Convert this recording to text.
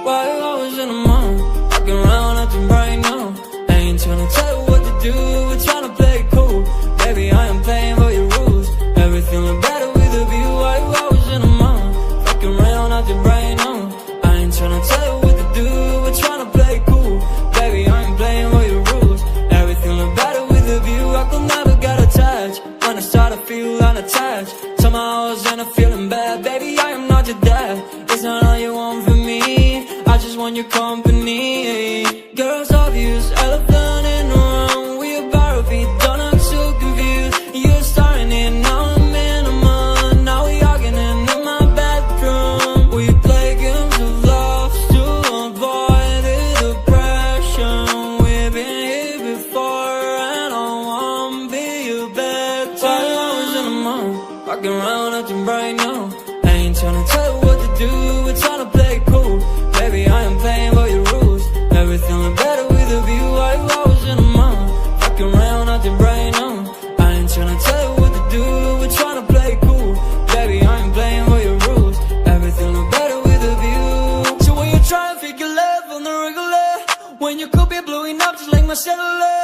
Why you always in the mood? Walking around acting right now. I ain't tryna tell you what to do, we're tryna play it cool. Baby, I am playing by your rules. Everything look better with a view. Why you always in the mood? Walking around acting right now. I ain't tryna tell you what to do, we're tryna play it cool. Baby, I ain't playing by your rules. Everything look better with a view. I could never get attached. When I start to feel unattached, somehow I was in a feeling bad. Baby, I am not your dad. It's not all you want from me, I just want your company. Girls obvious, elephant in the room. We about to be done, I'm so confused. You're starting it, now I'm in a month. Now we arguing in my bedroom. We play games of love to avoid the depression. We've been here before and I wanna be your bed. Why I was in the mood, walking around acting right now. I ain't tryna tell you what to do, we're tryna play it cool. Baby, I am playing by your rules. Everything look better with a view. Why you always in the mood, walking around acting right now. I ain't tryna tell you what to do, we're tryna play it cool. Baby, I ain't playing by your rules. Everything look better with a view. So when you try and figure love on the regular, when you could be blowing up just like my cellular,